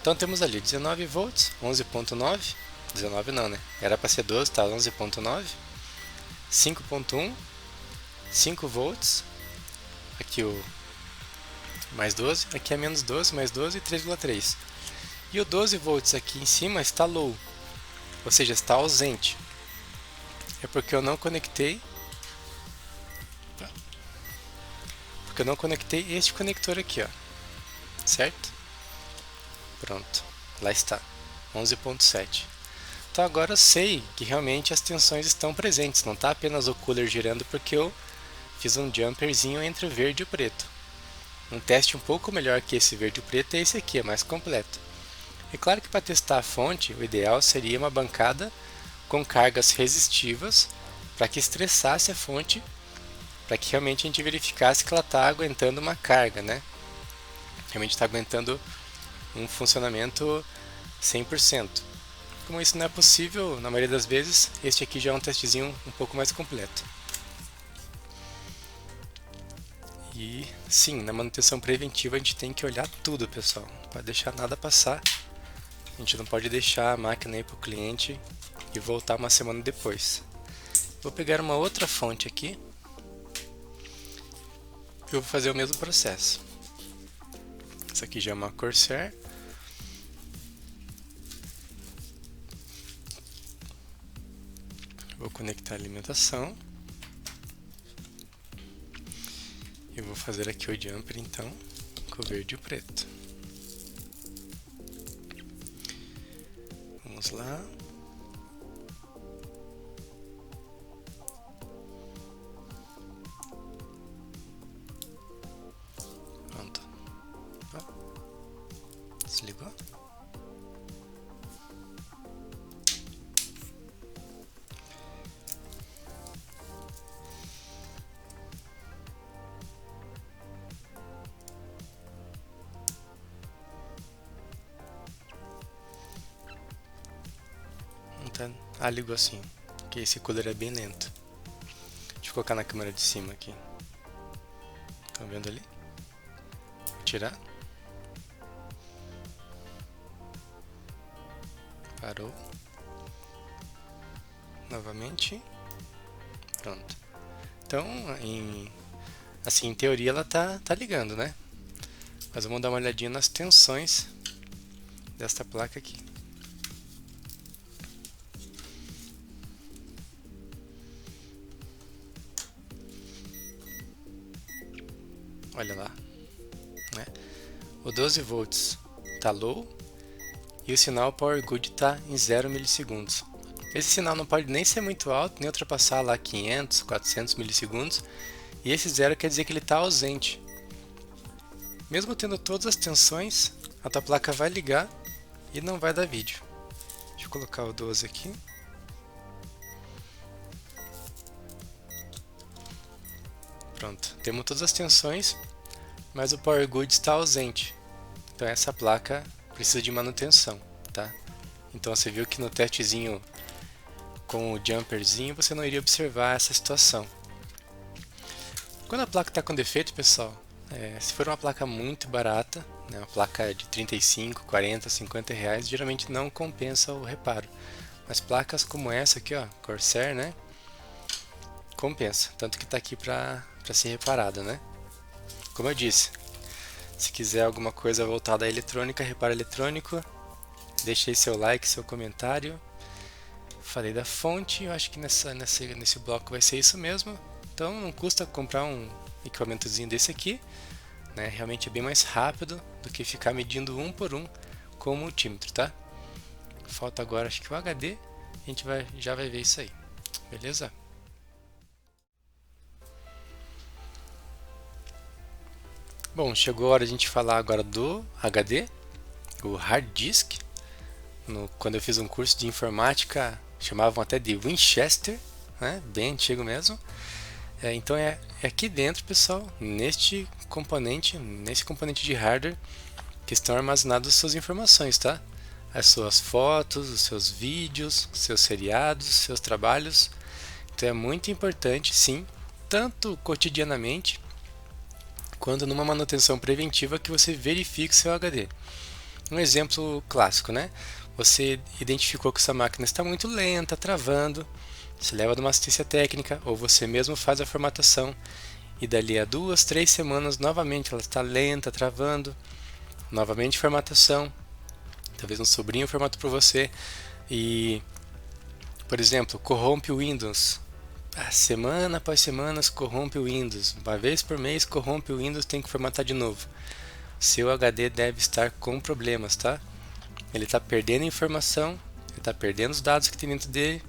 Então temos ali 19 volts, 11.9. 19 não, né? Era para ser 12, tá? 11.9. 5.1. 5 volts. Aqui o mais 12. Aqui é menos 12, mais 12 e 3,3. E o 12 volts aqui em cima está low, ou seja, está ausente. É porque eu não conectei este conector aqui, ó. Certo? Pronto, lá está, 11.7. Então agora eu sei que realmente as tensões estão presentes, não está apenas o cooler girando porque eu fiz um jumperzinho entre o verde e o preto. Um teste um pouco melhor que esse verde e o preto é esse aqui, é mais completo. É claro que para testar a fonte, o ideal seria uma bancada com cargas resistivas para que estressasse a fonte, para que realmente a gente verificasse que ela está aguentando uma carga, né? Realmente está aguentando um funcionamento 100%. Como isso não é possível, na maioria das vezes, este aqui já é um testezinho um pouco mais completo. E sim, na manutenção preventiva a gente tem que olhar tudo, pessoal. Não pode deixar nada passar. A gente não pode deixar a máquina ir para o cliente e voltar uma semana depois. Vou pegar uma outra fonte aqui. Eu vou fazer o mesmo processo. Essa aqui já é uma Corsair. Vou conectar a alimentação. E vou fazer aqui o jumper então, com o verde e o preto. Vamos lá. Pronto. Desligou. Ah, ligou assim, porque esse cooler é bem lento. Deixa eu colocar na câmera de cima aqui. Estão vendo ali? Vou tirar. Parou. Novamente. Pronto. Então, assim, em teoria ela tá ligando, né? Mas vamos dar uma olhadinha nas tensões desta placa aqui. Olha lá, né? O 12 volts está low e o sinal Power Good está em 0 milissegundos. Esse sinal não pode nem ser muito alto, nem ultrapassar lá 500, 400 milissegundos. E esse 0 quer dizer que ele está ausente. Mesmo tendo todas as tensões, a tua placa vai ligar e não vai dar vídeo. Deixa eu colocar o 12 aqui. Pronto, temos todas as tensões, mas o Power Good está ausente. Então essa placa precisa de manutenção, tá? Então você viu que no testezinho com o jumperzinho você não iria observar essa situação. Quando a placa está com defeito, pessoal, se for uma placa muito barata, né, uma placa de 35, 40, 50 reais, geralmente não compensa o reparo. Mas placas como essa aqui, ó, Corsair, né, compensa, tanto que está aqui para ser reparada, né? Como eu disse, se quiser alguma coisa voltada à eletrônica, reparo eletrônico, deixe aí seu like, seu comentário. Falei da fonte, eu acho que nesse bloco vai ser isso mesmo. Então não custa comprar um equipamentozinho desse aqui, né? Realmente é bem mais rápido do que ficar medindo um por um com o multímetro, tá? Falta agora acho que o HD, a gente já vai ver isso aí, beleza? Bom, chegou a hora de a gente falar agora do HD, o Hard Disk. Quando eu fiz um curso de informática, chamavam até de Winchester, né? Bem antigo mesmo. Então é aqui dentro, pessoal, nesse componente de hardware, que estão armazenadas as suas informações, tá? As suas fotos, os seus vídeos, os seus seriados, os seus trabalhos. Então é muito importante, sim, tanto cotidianamente, quanto numa manutenção preventiva, que você verifique seu HD. Um exemplo clássico, né? Você identificou que sua máquina está muito lenta, travando, você leva numa assistência técnica, ou você mesmo faz a formatação, e dali a 2, 3 semanas novamente ela está lenta, travando, novamente formatação, talvez um sobrinho formata para você, e, por exemplo, corrompe o Windows. Semana após semana corrompe o Windows, uma vez por mês corrompe o Windows, tem que formatar de novo. Seu HD deve estar com problemas, tá? Ele está perdendo informação, ele está perdendo os dados que tem dentro dele,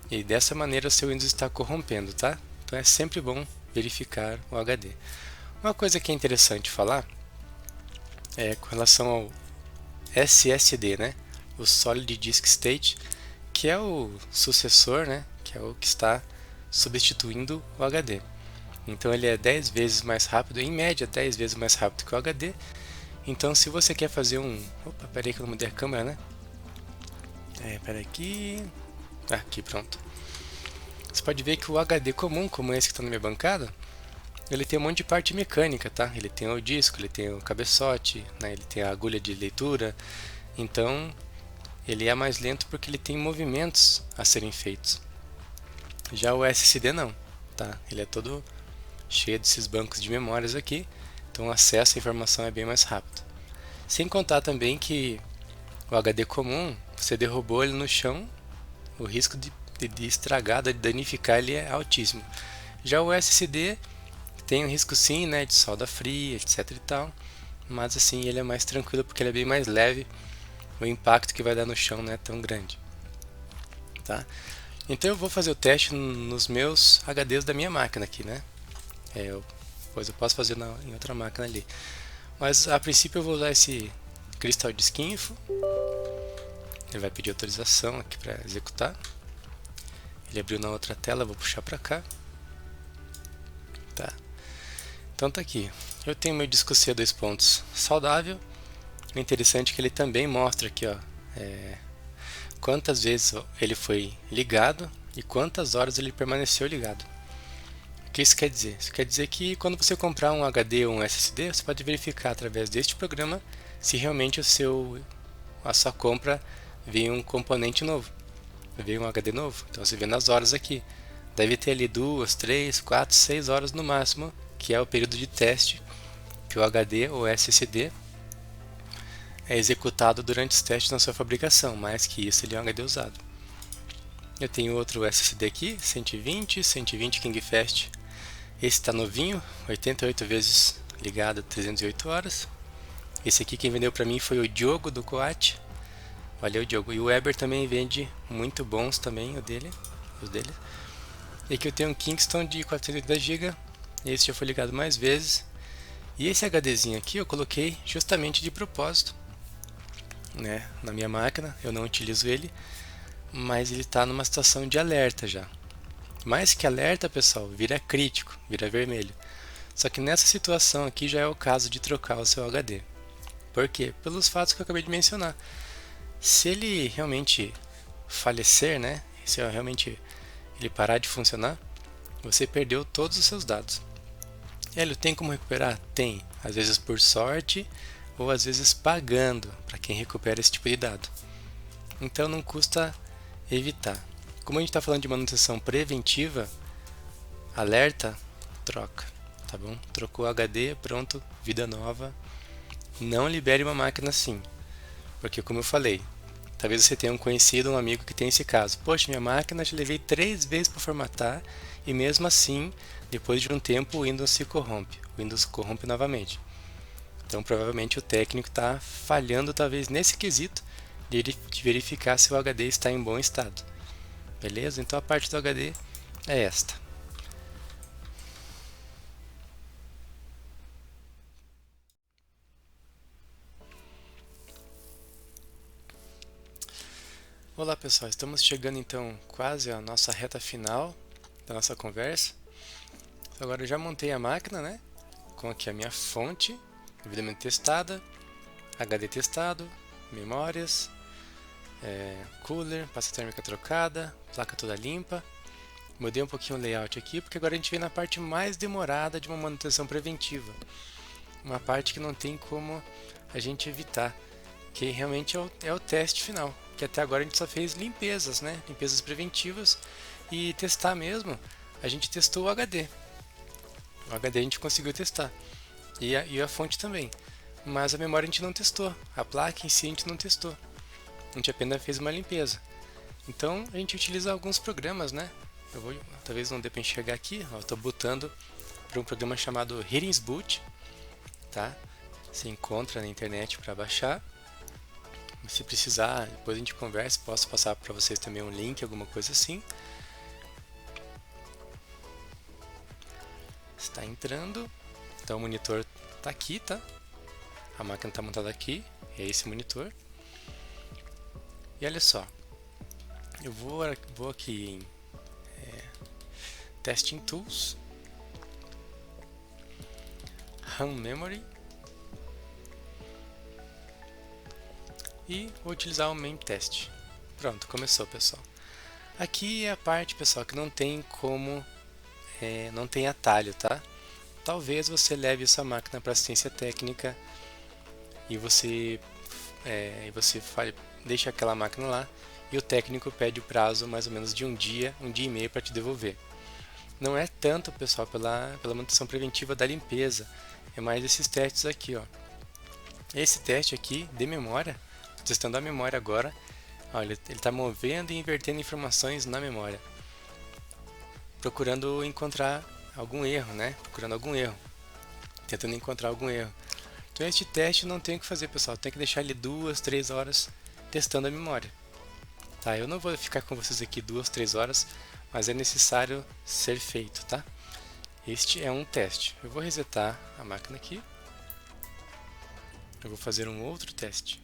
e dessa maneira o seu Windows está corrompendo, tá? Então é sempre bom verificar o HD. Uma coisa que é interessante falar é com relação ao SSD, né? O Solid Disk State, que é o sucessor, né? Que é o que está substituindo o HD. Então ele é 10 vezes mais rápido, em média 10 vezes mais rápido que o HD. Então se você quer fazer um... Opa, peraí que eu não mudei a câmera, né? Peraí aqui... Aqui, pronto. Você pode ver que o HD comum, como esse que está na minha bancada, ele tem um monte de parte mecânica, tá? Ele tem o disco, ele tem o cabeçote, né? Ele tem a agulha de leitura. Então, ele é mais lento porque ele tem movimentos a serem feitos. Já o SSD não, tá? Ele é todo cheio desses bancos de memórias aqui, então o acesso à informação é bem mais rápido. Sem contar também que o HD comum, você derrubou ele no chão, o risco de estragar, de danificar ele é altíssimo. Já o SSD tem um risco sim, né, de solda fria, etc e tal, mas assim ele é mais tranquilo porque ele é bem mais leve, o impacto que vai dar no chão não é tão grande, tá? Então eu vou fazer o teste nos meus HDs da minha máquina aqui, né? Depois eu posso fazer em outra máquina ali. Mas a princípio eu vou usar esse Crystal Disk Info. Ele vai pedir autorização aqui para executar. Ele abriu na outra tela, vou puxar para cá. Tá. Então tá aqui. Eu tenho meu disco C 2 pontos saudável. O interessante é que ele também mostra aqui, ó, quantas vezes ele foi ligado e quantas horas ele permaneceu ligado. O que isso quer dizer? Isso quer dizer que quando você comprar um HD ou um SSD, você pode verificar através deste programa se realmente a sua compra veio um componente novo, veio um HD novo. Então você vê nas horas aqui, deve ter ali 2, 3, 4, 6 horas no máximo, que é o período de teste que o HD ou SSD é executado durante os testes na sua fabricação. Mais que isso, ele é um HD usado. Eu tenho outro SSD aqui, 120 KingFast. Esse está novinho, 88 vezes ligado, 308 horas. Esse aqui quem vendeu para mim foi o Diogo do Coat. Valeu, Diogo. E o Weber também vende muito bons também, os dele. E aqui eu tenho um Kingston de 480 GB. Esse já foi ligado mais vezes. E esse HDzinho aqui eu coloquei justamente de propósito, né, na minha máquina. Eu não utilizo ele, mas ele está numa situação de alerta já. Mais que alerta, pessoal, vira crítico, vira vermelho. Só que nessa situação aqui já é o caso de trocar o seu HD. Por quê? Pelos fatos que eu acabei de mencionar. Se ele realmente falecer, né, se realmente ele parar de funcionar, você perdeu todos os seus dados. Hélio, tem como recuperar? Tem. Às vezes por sorte ou às vezes pagando para quem recupera esse tipo de dado. Então não custa evitar. Como a gente está falando de manutenção preventiva, alerta, troca, tá bom? Trocou o HD, pronto, vida nova. Não libere uma máquina assim, porque como eu falei, talvez você tenha um conhecido, um amigo que tem esse caso. Poxa, minha máquina já levei 3 vezes para formatar e mesmo assim, depois de um tempo, o Windows se corrompe. O Windows corrompe novamente. Então provavelmente o técnico está falhando talvez nesse quesito de verificar se o HD está em bom estado. Beleza? Então a parte do HD é esta. Olá pessoal, estamos chegando então quase à nossa reta final da nossa conversa. Agora eu já montei a máquina, né? Com aqui a minha fonte, devidamente testada, HD testado, memórias, cooler, pasta térmica trocada, placa toda limpa. Mudei um pouquinho o layout aqui, porque agora a gente vem na parte mais demorada de uma manutenção preventiva. Uma parte que não tem como a gente evitar, que realmente é o teste final. Que até agora a gente só fez limpezas, né? Limpezas preventivas e testar mesmo. A gente testou o HD. O HD a gente conseguiu testar. E a fonte também. Mas a memória a gente não testou. A placa em si a gente não testou. A gente apenas fez uma limpeza. Então a gente utiliza alguns programas, né? Talvez não dê para enxergar aqui. Estou botando para um programa chamado Hearings Boot, tá? Se encontra na internet para baixar. Se precisar, depois a gente conversa. Posso passar para vocês também um link, alguma coisa assim. Está entrando. Então o monitor está aqui, tá? A máquina está montada aqui. É esse monitor. E olha só. Eu vou aqui em Testing Tools, RAM Memory, e vou utilizar o main test. Pronto, começou, pessoal. Aqui é a parte, pessoal, que não tem como, não tem atalho, tá? Talvez você leve sua máquina para assistência técnica e você deixa aquela máquina lá e o técnico pede o prazo mais ou menos de um dia e meio para te devolver. Não é tanto, pessoal, pela manutenção preventiva da limpeza, é mais esses testes aqui, ó. Esse teste aqui de memória, testando a memória agora, ó, ele está movendo e invertendo informações na memória, procurando encontrar algum erro, né? Tentando encontrar algum erro. Então este teste não tem o que fazer, pessoal, tem que deixar ele 2, 3 horas testando a memória. Tá, eu não vou ficar com vocês aqui 2, 3 horas, mas é necessário ser feito, tá? Este é um teste. Eu vou resetar a máquina aqui. Eu vou fazer um outro teste.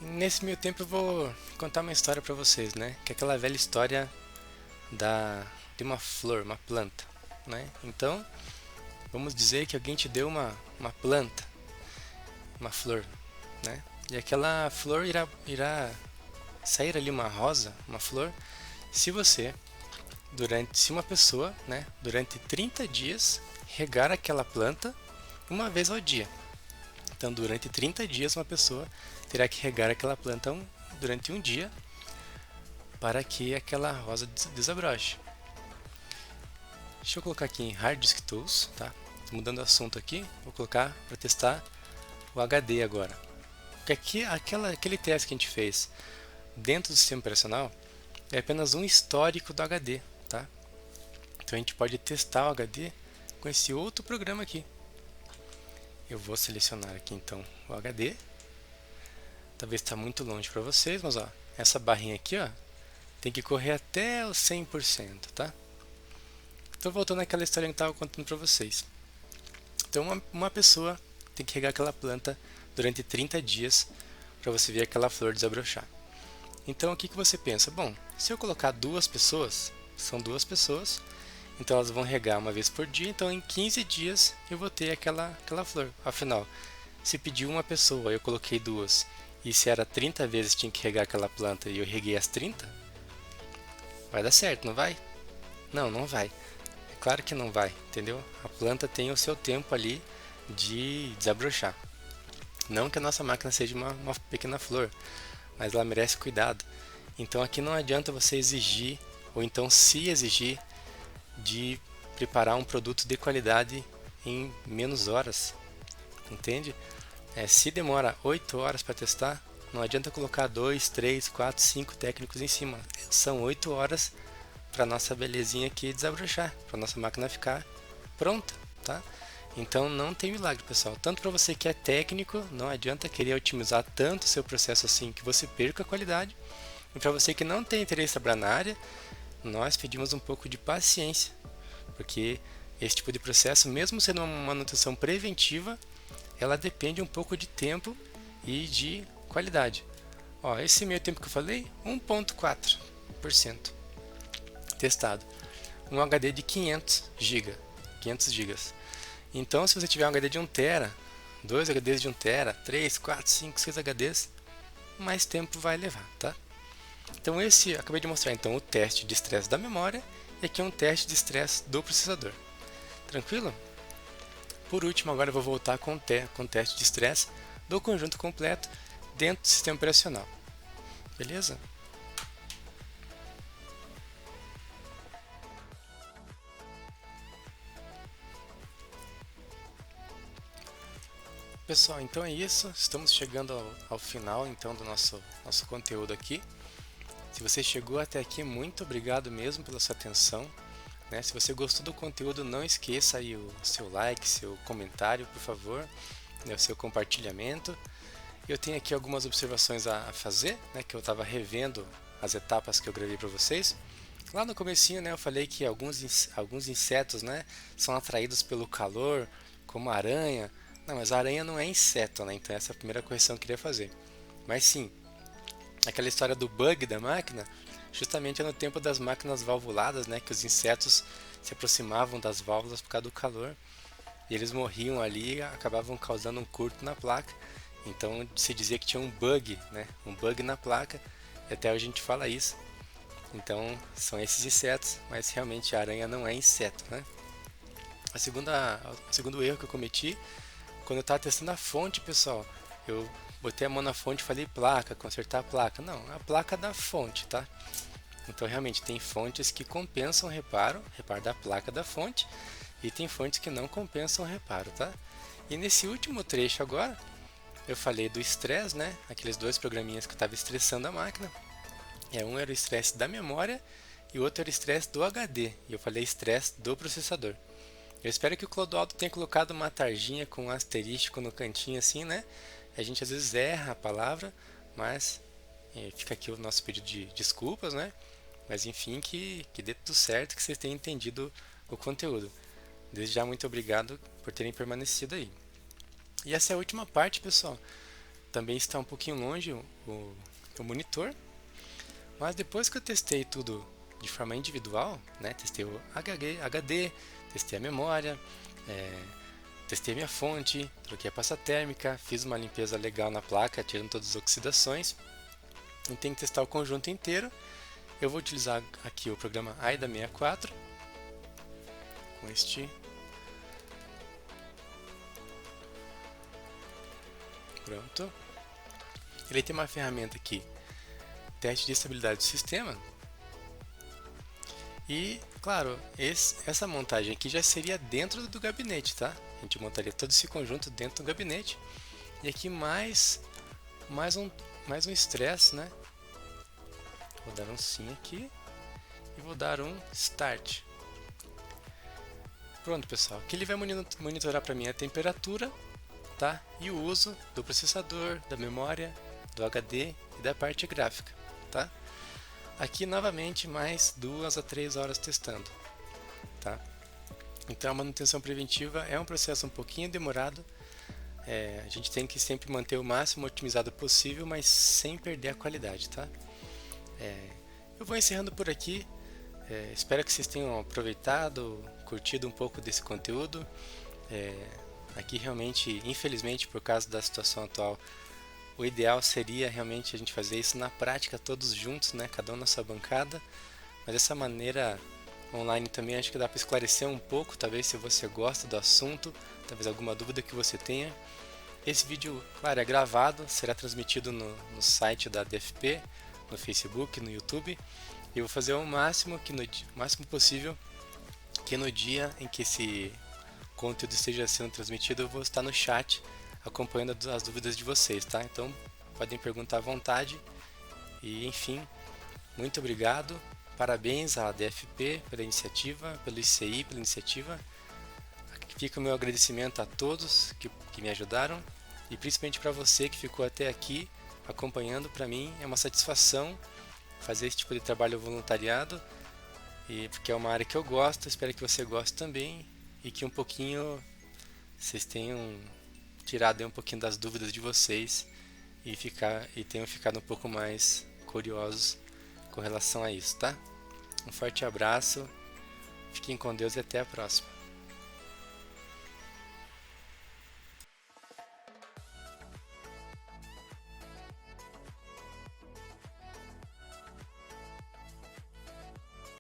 Nesse meio tempo eu vou contar uma história para vocês, né? Que é aquela velha história de uma flor, uma planta, né? Então, vamos dizer que alguém te deu uma planta, uma flor, né? E aquela flor irá sair ali uma rosa, uma flor, se uma pessoa, né, durante 30 dias regar aquela planta uma vez ao dia. Então, durante 30 dias uma pessoa terá que regar aquela planta durante um dia para que aquela rosa desabroche. Deixa eu colocar aqui em Hard Disk Tools, tá? Tô mudando o assunto aqui, vou colocar para testar o HD agora. Porque aqui, aquele teste que a gente fez dentro do sistema operacional é apenas um histórico do HD, tá? Então a gente pode testar o HD com esse outro programa aqui. Eu vou selecionar aqui então o HD. Talvez está muito longe para vocês, mas ó, essa barrinha aqui, ó, tem que correr até o 100%, tá? Então voltando àquela história que eu estava contando para vocês. Então uma pessoa tem que regar aquela planta durante 30 dias para você ver aquela flor desabrochar. Então o que você pensa? Bom, se eu colocar duas pessoas, são duas pessoas, então elas vão regar uma vez por dia, então em 15 dias eu vou ter aquela flor. Afinal, se pediu uma pessoa, eu coloquei duas, e se era 30 vezes tinha que regar aquela planta e eu reguei as 30, vai dar certo, não vai? Não, não vai. É claro que não vai, entendeu? A planta tem o seu tempo ali de desabrochar. Não que a nossa máquina seja uma pequena flor, mas ela merece cuidado. Então aqui não adianta você exigir, ou então se exigir, de preparar um produto de qualidade em menos horas, entende? Se demora 8 horas para testar, não adianta colocar 2, 3, 4, 5 técnicos em cima. São 8 horas para nossa belezinha aqui desabrochar, para nossa máquina ficar pronta, tá? Então não tem milagre, pessoal. Tanto para você que é técnico, não adianta querer otimizar tanto o seu processo assim que você perca a qualidade. E para você que não tem interesse em trabalhar na área, nós pedimos um pouco de paciência, porque esse tipo de processo, mesmo sendo uma manutenção preventiva, ela depende um pouco de tempo e de qualidade. Ó, esse meio tempo que eu falei, 1.4% testado. Um HD de 500 GB. Então, se você tiver um HD de 1 TB, 2 HDs de 1 TB, 3, 4, 5, 6 HDs, mais tempo vai levar, tá? Então esse, acabei de mostrar então o teste de estresse da memória e aqui é um teste de estresse do processador. Tranquilo? Por último, agora eu vou voltar com o teste de estresse do conjunto completo dentro do sistema operacional. Beleza? Pessoal, então é isso. Estamos chegando ao final então do nosso conteúdo aqui. Se você chegou até aqui, muito obrigado mesmo pela sua atenção. Né? Se você gostou do conteúdo, não esqueça aí o seu like, seu comentário, por favor, né? O seu compartilhamento. Eu tenho aqui algumas observações a fazer, né? Que eu estava revendo as etapas que eu gravei para vocês. Lá no comecinho, né, eu falei que alguns insetos, né, são atraídos pelo calor, como a aranha. Não, mas a aranha não é inseto, né? Então essa é a primeira correção que eu queria fazer. Mas sim, aquela história do bug da máquina justamente no tempo das máquinas valvuladas, né, que os insetos se aproximavam das válvulas por causa do calor e eles morriam ali e acabavam causando um curto na placa. Então se dizia que tinha um bug, né, um bug na placa, e até hoje a gente fala isso. Então são esses insetos, mas realmente a aranha não é inseto, né? O segundo erro que eu cometi, quando eu estava testando a fonte, pessoal, eu botei a mão na fonte e falei placa, consertar a placa. Não, a placa da fonte, tá? Então realmente tem fontes que compensam reparo da placa da fonte, e tem fontes que não compensam reparo, tá? E nesse último trecho agora, eu falei do estresse, né? Aqueles dois programinhas que eu estava estressando a máquina. Um era o estresse da memória e o outro era o estresse do HD. E eu falei estresse do processador. Eu espero que o Clodoaldo tenha colocado uma tarjinha com um asterístico no cantinho assim, né? A gente às vezes erra a palavra, mas fica aqui o nosso pedido de desculpas, né? Mas enfim, que dê tudo certo, que vocês tenham entendido o conteúdo. Desde já, muito obrigado por terem permanecido aí. E essa é a última parte, pessoal. Também está um pouquinho longe o monitor, mas depois que eu testei tudo de forma individual, né? Testei o HD, testei a memória, testei a minha fonte, troquei a pasta térmica, fiz uma limpeza legal na placa, tirando todas as oxidações. E tem que testar o conjunto inteiro. Eu vou utilizar aqui o programa AIDA64 com este. Pronto. Ele tem uma ferramenta aqui, teste de estabilidade do sistema. E, claro, essa montagem aqui já seria dentro do gabinete, tá? A gente montaria todo esse conjunto dentro do gabinete. E aqui mais um estresse, né? Vou dar um sim aqui e vou dar um start. Pronto, pessoal. Aqui ele vai monitorar para mim a temperatura, tá? E o uso do processador, da memória, do HD e da parte gráfica, tá? Aqui novamente mais 2 a 3 horas testando, tá? Então a manutenção preventiva é um processo um pouquinho demorado. A gente tem que sempre manter o máximo otimizado possível, mas sem perder a qualidade, tá? Eu vou encerrando por aqui. Espero que vocês tenham aproveitado, curtido um pouco desse conteúdo. Aqui realmente, infelizmente, por causa da situação atual, o ideal seria realmente a gente fazer isso na prática, todos juntos, né? Cada um na sua bancada. Mas dessa maneira online também acho que dá para esclarecer um pouco, talvez se você gosta do assunto, talvez alguma dúvida que você tenha. Esse vídeo, claro, é gravado, será transmitido no site da DFP, no Facebook, no YouTube. E eu vou fazer o máximo possível que no dia em que esse conteúdo esteja sendo transmitido, eu vou estar no chat acompanhando as dúvidas de vocês, tá? Então podem perguntar à vontade. E enfim, muito obrigado, parabéns à DFP pela iniciativa, pelo ICI pela iniciativa. Aqui fica o meu agradecimento a todos que me ajudaram e principalmente para você que ficou até aqui acompanhando. Para mim é uma satisfação fazer esse tipo de trabalho voluntariado, e porque é uma área que eu gosto. Espero que você goste também e que um pouquinho vocês tenham tirado um pouquinho das dúvidas de vocês e tenham ficado um pouco mais curiosos com relação a isso, tá? Um forte abraço, fiquem com Deus e até a próxima.